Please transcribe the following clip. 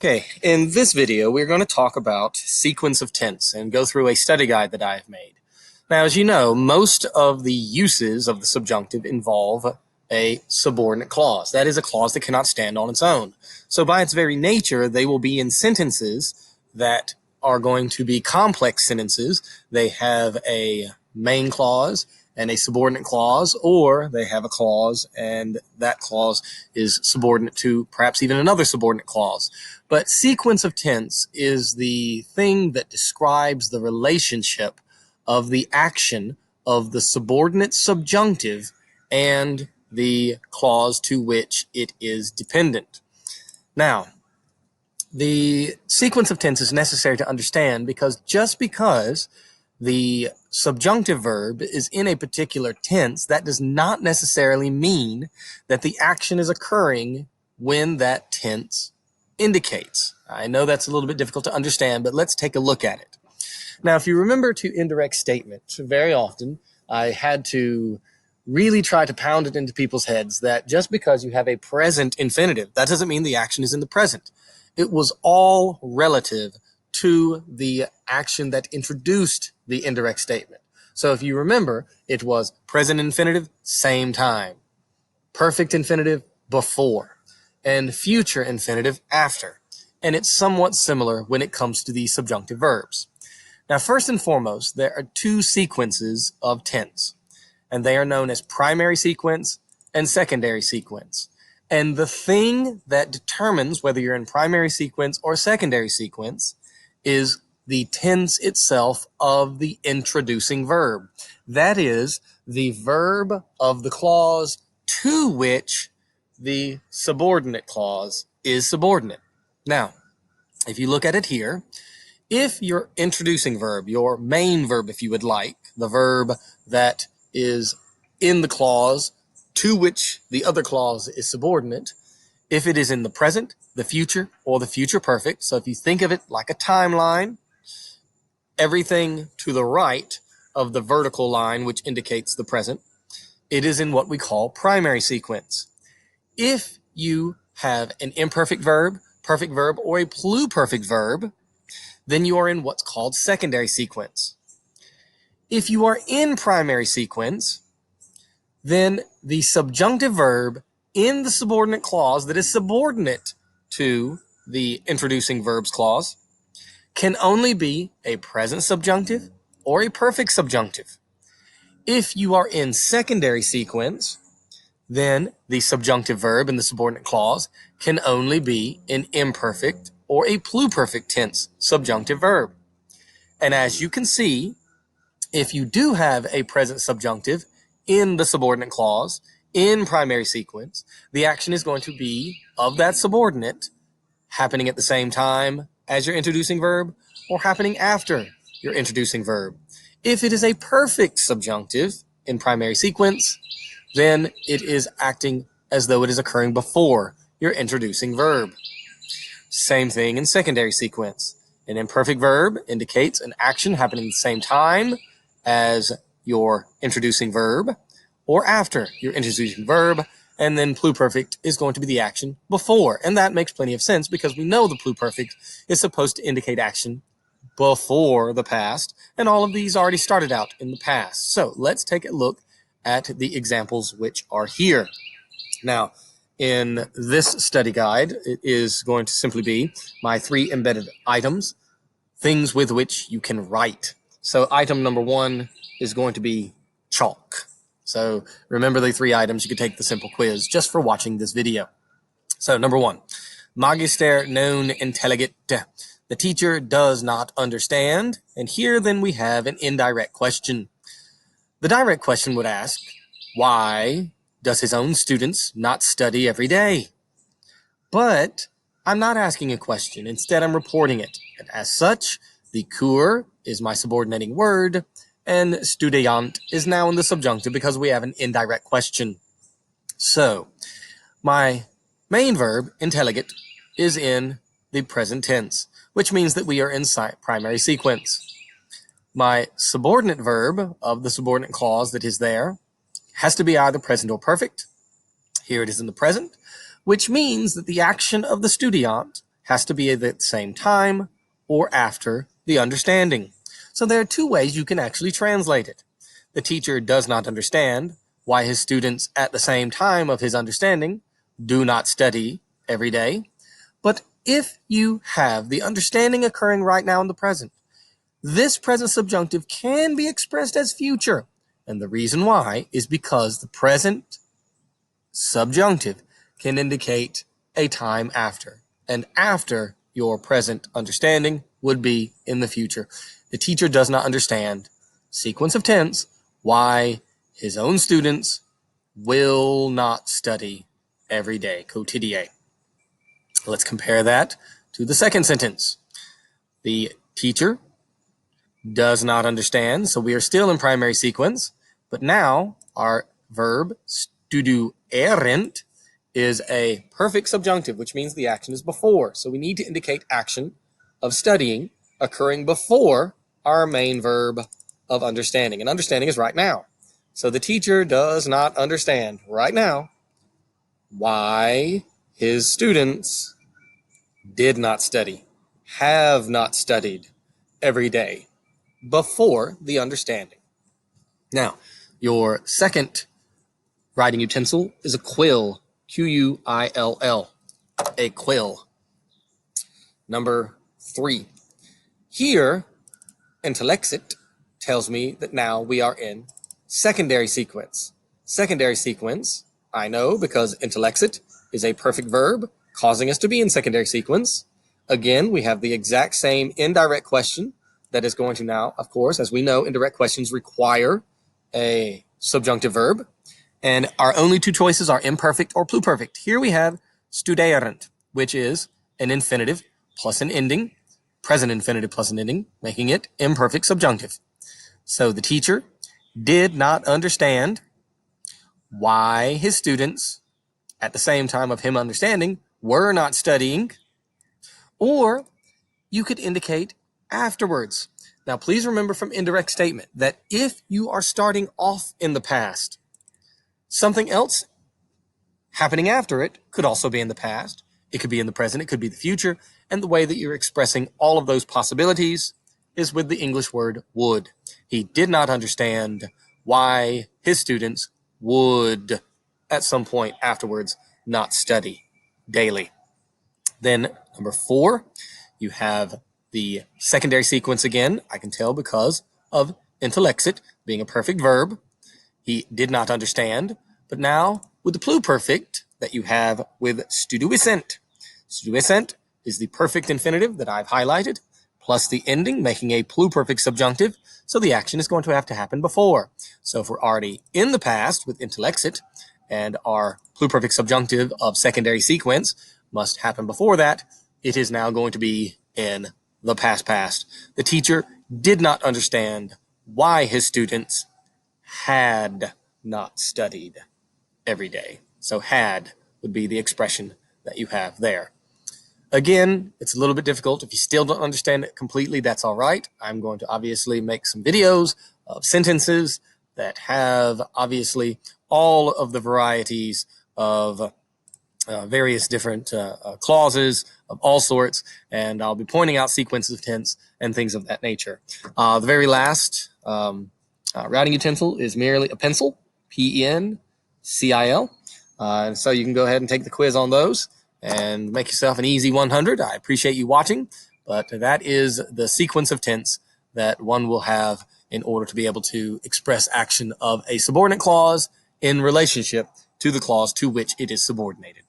Okay, in this video, we're going to talk about sequence of tense and go through a study guide that I have made. Now, as you know, most of the uses of the subjunctive involve a subordinate clause. That is a clause that cannot stand on its own. So by its very nature, they will be in sentences that are going to be complex sentences. They have a main clause and a subordinate clause, or they have a clause and that clause is subordinate to perhaps even another subordinate clause. But sequence of tense is the thing that describes the relationship of the action of the subordinate subjunctive and the clause to which it is dependent. Now, the sequence of tense is necessary to understand because just because the subjunctive verb is in a particular tense, that does not necessarily mean that the action is occurring when that tense indicates. I know that's a little bit difficult to understand, but let's take a look at it. Now, if you remember to indirect statement, very often I had to really try to pound it into people's heads that just because you have a present infinitive, that doesn't mean the action is in the present. It was all relative to the action that introduced the indirect statement. So if you remember, it was present infinitive, same time, perfect infinitive, before, and future infinitive, after. And it's somewhat similar when it comes to the subjunctive verbs. Now, first and foremost, there are two sequences of tense, and they are known as primary sequence and secondary sequence. And the thing that determines whether you're in primary sequence or secondary sequence is the tense itself of the introducing verb. That is the verb of the clause to which the subordinate clause is subordinate. Now, if you look at it here, if your introducing verb, your main verb if you would like, the verb that is in the clause to which the other clause is subordinate, if it is in the present, the future, or the future perfect, so if you think of it like a timeline, everything to the right of the vertical line which indicates the present, it is in what we call primary sequence. If you have an imperfect verb, perfect verb, or a pluperfect verb, then you are in what's called secondary sequence. If you are in primary sequence, then the subjunctive verb in the subordinate clause that is subordinate to the introducing verbs clause can only be a present subjunctive or a perfect subjunctive. If you are in secondary sequence, then the subjunctive verb in the subordinate clause can only be an imperfect or a pluperfect tense subjunctive verb. And as you can see, if you do have a present subjunctive in the subordinate clause in primary sequence, the action is going to be of that subordinate happening at the same time as your introducing verb or happening after your introducing verb. If it is a perfect subjunctive in primary sequence, then it is acting as though it is occurring before your introducing verb. Same thing in secondary sequence. An imperfect verb indicates an action happening at the same time as your introducing verb or after your introducing verb, and then pluperfect is going to be the action before. And that makes plenty of sense because we know the pluperfect is supposed to indicate action before the past, and all of these already started out in the past. So let's take a look at the examples which are here. Now, in this study guide, it is going to simply be my 3 embedded items, things with which you can write. So item number 1 is going to be chalk. So remember the 3 items. You could take the simple quiz just for watching this video. So number 1, magister non intelligit. The teacher does not understand. And here then we have an indirect question. The direct question would ask, why does his own students not study every day? But I'm not asking a question. Instead, I'm reporting it. And as such, the cour is my subordinating word, and studiant is now in the subjunctive because we have an indirect question. So, my main verb, intelligit, is in the present tense, which means that we are in primary sequence. My subordinate verb of the subordinate clause that is there has to be either present or perfect. Here it is in the present, which means that the action of the studiant has to be at the same time or after the understanding. So there are two ways you can actually translate it. The teacher does not understand why his students at the same time of his understanding do not study every day. But if you have the understanding occurring right now in the present, this present subjunctive can be expressed as future. And the reason why is because the present subjunctive can indicate a time after. And after your present understanding would be in the future. The teacher does not understand sequence of tense why his own students will not study every day, quotidien. Let's compare that to the second sentence. The teacher does not understand, so we are still in primary sequence, but now our verb studuerent is a perfect subjunctive, which means the action is before. So we need to indicate action of studying occurring before our main verb of understanding. And understanding is right now. So the teacher does not understand right now why his students did not study, have not studied every day before the understanding. Now, your second writing utensil is a quill, Q-U-I-L-L, a quill. Number 3. Here, intellexit tells me that now we are in secondary sequence. Secondary sequence, I know because intellexit is a perfect verb causing us to be in secondary sequence. Again, we have the exact same indirect question that is going to now, of course, as we know, indirect questions require a subjunctive verb. And our only two choices are imperfect or pluperfect. Here we have studerant, which is an infinitive plus an ending, present infinitive plus an ending, making it imperfect subjunctive. So the teacher did not understand why his students, at the same time of him understanding, were not studying. Or you could indicate afterwards. Now, please remember from indirect statement that if you are starting off in the past, something else happening after it could also be in the past. It could be in the present. It could be the future. And the way that you're expressing all of those possibilities is with the English word would. He did not understand why his students would, at some point afterwards, not study daily. Then number 4, you have the secondary sequence again. I can tell because of intellexit being a perfect verb. He did not understand. But now with the pluperfect that you have with studuiscent. Studuiscent is the perfect infinitive that I've highlighted, plus the ending, making a pluperfect subjunctive. So the action is going to have to happen before. So if we're already in the past with intellexit, and our pluperfect subjunctive of secondary sequence must happen before that, it is now going to be in the past. The teacher did not understand why his students had not studied every day. So had would be the expression that you have there. Again, it's a little bit difficult. If you still don't understand it completely, that's all right. I'm going to obviously make some videos of sentences that have obviously all of the varieties of various different clauses of all sorts, and I'll be pointing out sequences of tense and things of that nature. The very last writing utensil is merely a pencil, P-E-N-C-I-L. So you can go ahead and take the quiz on those and make yourself an easy 100. I appreciate you watching, but that is the sequence of tense that one will have in order to be able to express action of a subordinate clause in relationship to the clause to which it is subordinated.